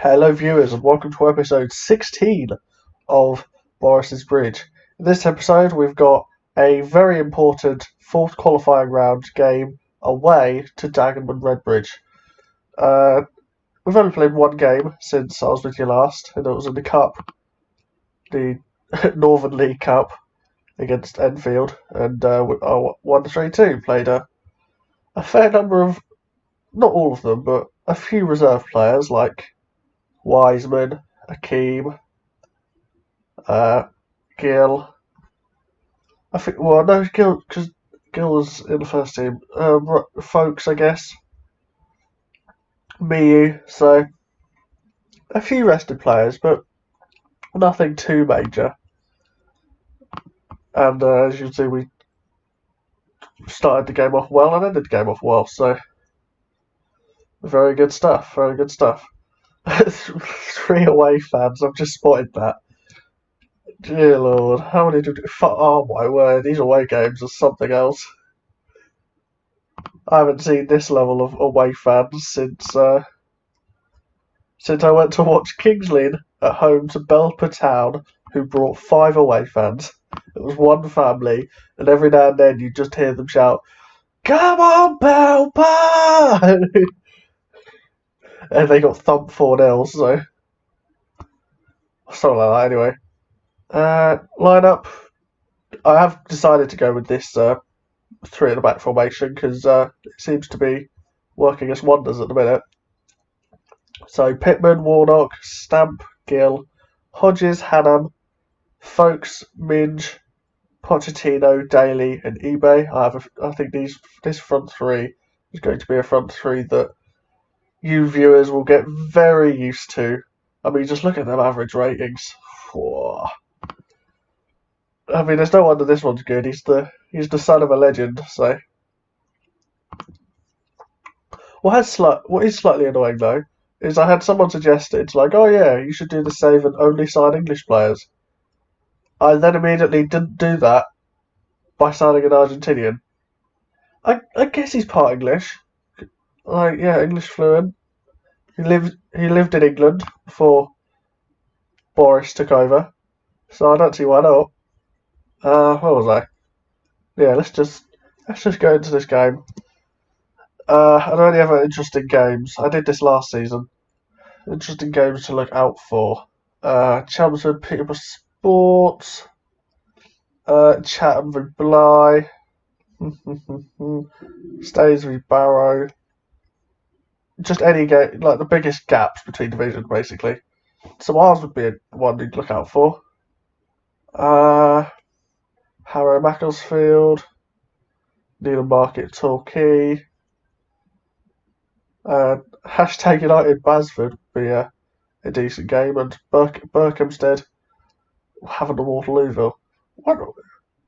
Hello viewers and welcome to episode 16 of Boris's Bridge. In this episode we've got a very important fourth qualifying round game away to Dagenham and REDBRIDGE. We've only played one game since I was with you last, and it was in the Cup, the Northern League Cup against Enfield, and our Wondershare team played a fair number of, not all of them, but a few reserve players like Wiseman, Akeem, Gill. I think, well, no, Gill, because Gill was in the first team. Folks, I guess. Miyu, so a few rested players, but nothing too major. And as you can see, we started the game off well and ended the game off well, so very good stuff, very good stuff. 3 away fans, I've just spotted that. Dear Lord, how many did? Oh my word, these away games are something else. I haven't seen this level of away fans since I went to watch Kings Lynn at home to Belper Town, who brought 5 away fans. It was one family, and every now and then you just hear them shout, "Come on, Belper!" and they got thumped 4-0, so something like that. Anyway, lineup. I have decided to go with this 3 at the back formation because it seems to be working as wonders at the minute. So Pittman, Warnock, Stamp, Gill, Hodges, Hannam, Folkes, Minge, Pochettino, Daly, and eBay. I think this front 3 is going to be a front 3 that you viewers will get very used to. I mean, just look at them average ratings. Whoa. I mean, there's no wonder this one's good. He's the son of a legend. So, what is slightly annoying though is I had someone suggest it's like, oh yeah, you should do the save and only sign English players. I then immediately didn't do that by signing an Argentinian. I guess he's part English. Like, yeah, English fluent. He lived in England before Boris took over, so I don't see why not. Where was I? Yeah, let's just go into this game. Are there any other interesting games? I did this last season. Interesting games to look out for. Chelmsford, Peterborough Sports. Chatham v Bly. Stays v Barrow. Just any game, like the biggest gaps between divisions, basically. So ours would be one you'd look out for. Harrow Macclesfield. Needham Market Torquay. Hashtag United Basford would be a decent game, and Berkhamsted having the Waterlooville. What?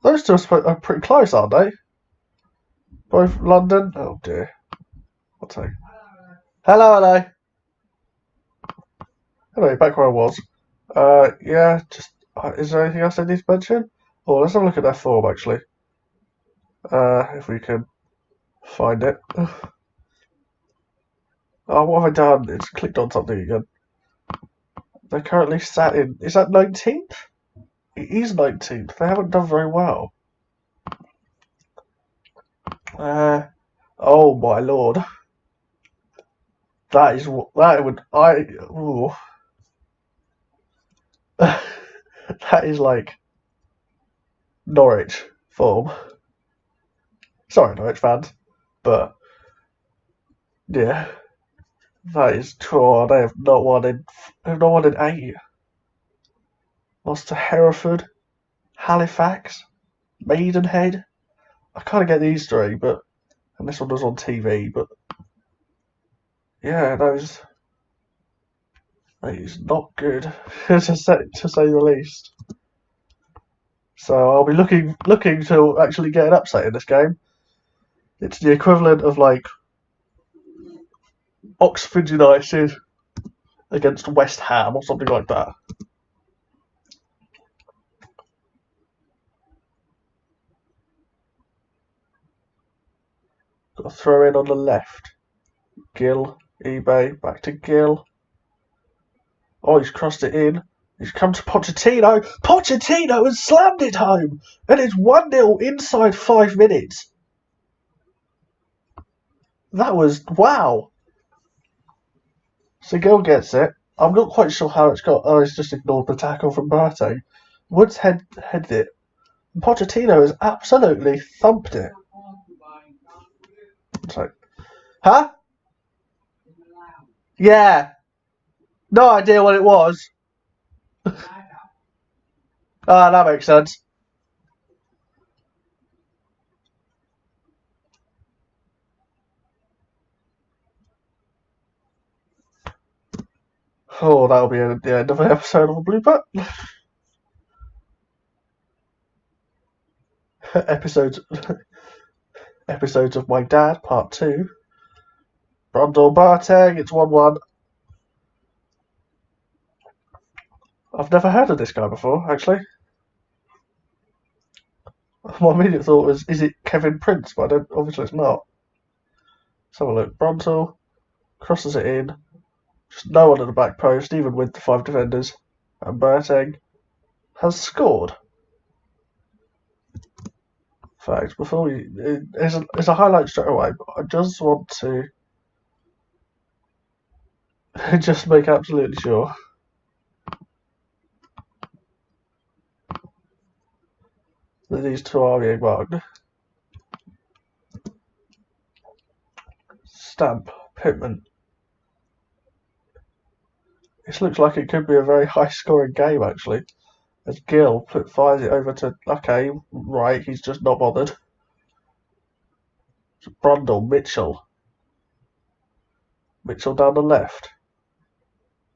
Those two are pretty close, aren't they? Both London. Oh dear. I'll take. Hello, hello. Anyway, back where I was. Yeah. Just is there anything else I need to mention? Oh, let's have a look at their form actually. If we can find it. Oh, what have I done? It's clicked on something again. They're currently sat in. Is that 19th? It is 19th. They haven't done very well. Oh my lord. That is what that would I. Ooh. That is like Norwich form. Sorry, Norwich fans, but yeah, that is true. They have not won in 8. Lost to Hereford, Halifax, Maidenhead. I kind of get these 3, but and this one was on TV, but yeah, that is not good to say the least. So I'll be looking to actually get an upset in this game. It's the equivalent of like Oxford United against West Ham or something like that. Got a throw in on the left. Gill, eBay, back to Gill. Oh, he's crossed it in. He's come to Pochettino. Pochettino has slammed it home. And it's 1-0 inside 5 minutes. That was, wow. Sigil gets it. I'm not quite sure how it's got. Oh, he's just ignored the tackle from Barte. Woods headed it. Pochettino has absolutely thumped it. So, huh? Yeah. No idea what it was. Ah, that makes sense. Oh, that'll be the end of an episode of a blooper. episodes of My Dad, Part 2. Brundle Barteg, it's 1-1. I've never heard of this guy before, actually. My immediate thought was, is it Kevin Prince? But obviously it's not. Let's have a look. Brundle crosses it in. Just no one at the back post, even with the 5 defenders. And Barteg has scored. Fact, before we... It's a highlight straight away, but I just want to just make absolutely sure. That these two are being marked. Stamp, Pittman. This looks like it could be a very high-scoring game, actually. As Gill fires it over to... Okay, right, he's just not bothered. Brundle, Mitchell. Mitchell down the left.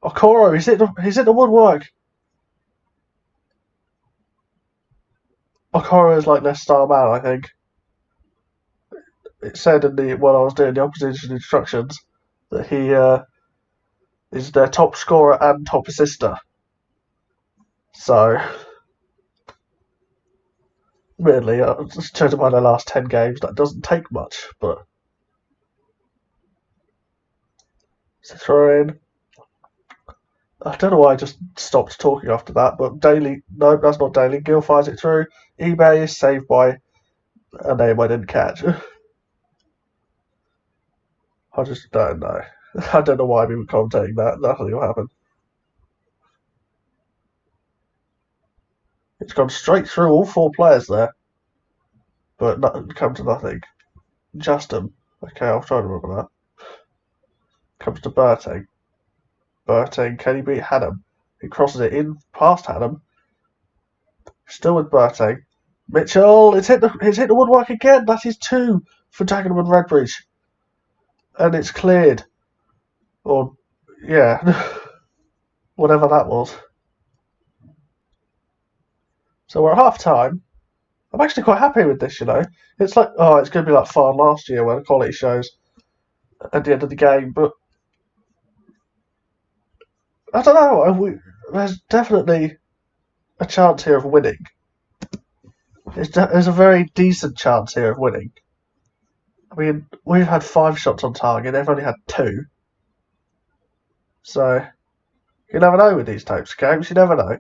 Okoro, he's hit the woodwork. Okoro is like their star man, I think. It said when I was doing the opposition instructions that he is their top scorer and top assister. So, admittedly, judging by their last 10 games, that doesn't take much, but it's a throw in. I don't know why I just stopped talking after that, but Daly, no, that's not Daly. Gill fires it through. eBay is saved by a name I didn't catch. I just don't know. I don't know why we were commentating that. Nothing will happen. It's gone straight through all 4 players there, but come to nothing. Justin. Okay, I'll try to remember that. Comes to Berting. Berting, can he beat Hannum? He crosses it in past Hannum. Still with Berting. Mitchell, it's hit the woodwork again. That is 2 for Dagenham and Redbridge. And it's cleared. Or, yeah, whatever that was. So we're at half time. I'm actually quite happy with this, you know. It's like, it's going to be like far last year where the quality shows at the end of the game, but I don't know. There's definitely a chance here of winning. There's a very decent chance here of winning. I mean, we've had 5 shots on target. They've only had 2. So, you never know with these types of games. You never know.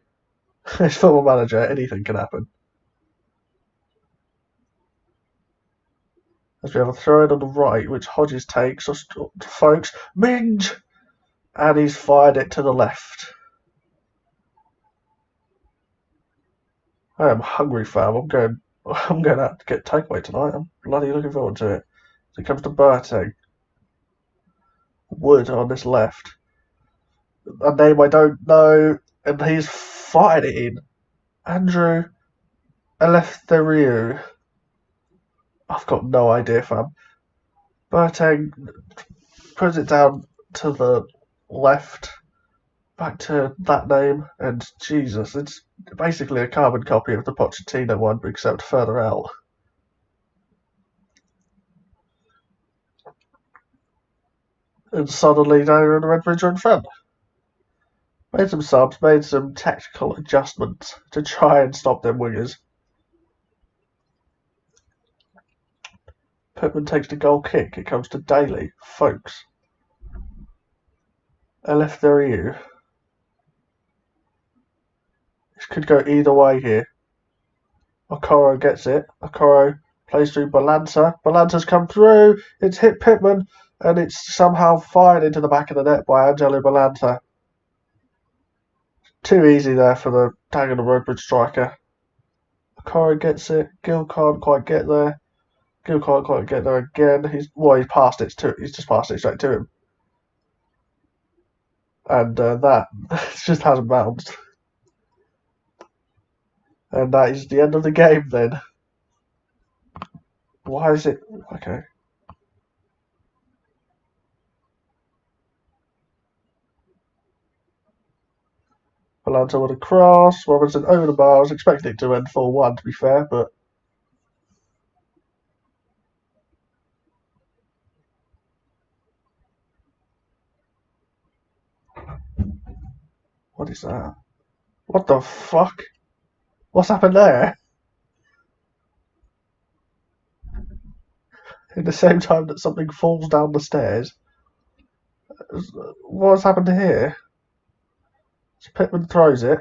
As football manager, anything can happen. As we have a throw in on the right, which Hodges takes, folks, Minge! And he's fired it to the left. I am hungry, fam. I'm going out to get takeaway tonight. I'm bloody looking forward to it. So it comes to Berting. Wood on this left. A name I don't know, and he's fired it in. Andrew Eleftheriou. I've got no idea, fam. Berting puts it down to the left, back to that name, and Jesus, it's basically a carbon copy of the Pochettino one, except further out. And suddenly Dagenham and Redbridge are in front. Made some subs, made some tactical adjustments to try and stop them wingers. Pittman takes the goal kick. It comes to Daly. Folks. Eleftheriou. could go either way here. Okoro gets it. Okoro plays through Balanza. Balanza's come through. It's hit Pittman, and it's somehow fired into the back of the net by Angelo Balanza. Too easy there for the Dagenham REDBRIDGE striker. Okoro gets it. Gill can't quite get there. Gill can't quite get there again. He's passed it to. He's just passed it straight to him, and that just hasn't bounced. And that is the end of the game then. Why is it okay? Balanza with a cross. Robinson over the bar. I was expecting it to end 4-1 to be fair, but what is that? What the fuck? What's happened there? In the same time that something falls down the stairs. What's happened here? So Pittman throws it.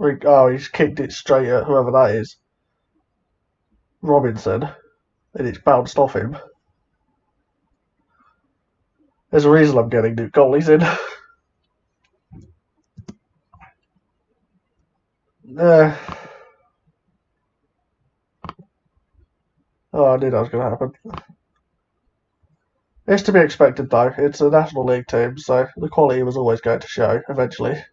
Oh, he's kicked it straight at whoever that is. Robinson. And it's bounced off him. There's a reason I'm getting new goalies in. Oh, I knew that was going to happen. It's to be expected though. It's a National League team, so the quality was always going to show eventually.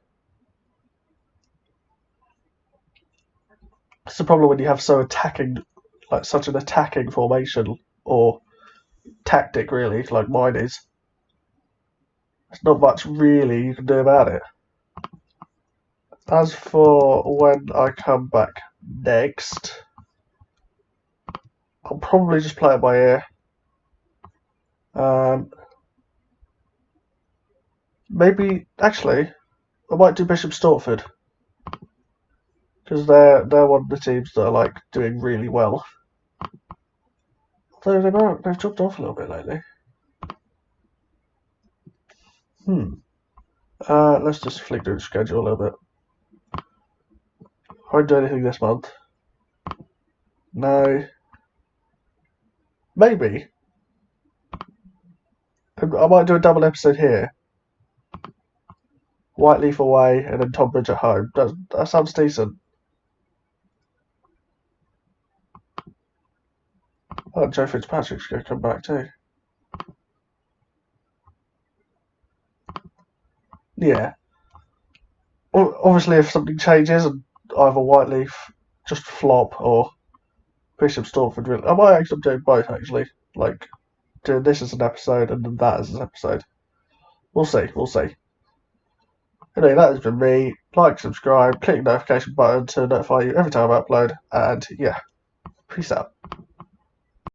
It's the problem when you have such an attacking formation or tactic, really, like mine is. There's not much really you can do about it. As for when I come back next, I'll probably just play it by ear. Maybe actually, I might do Bishop Stortford because they're one of the teams that are like doing really well. Although they've dropped off a little bit lately. Let's just flick through the schedule a little bit. I won't do anything this month. No. Maybe. I might do a double episode here. Whiteleaf away and then Tonbridge at home. That sounds decent. Oh, Joe Fitzpatrick's going to come back too. Yeah. Obviously, if something changes and either Whiteleaf just flop or Bishop Stortford really, I might actually do both actually. Like doing this as an episode and then that as an episode. We'll see. Anyway, that has been me. Like, subscribe, click the notification button to notify you every time I upload, and yeah, peace out.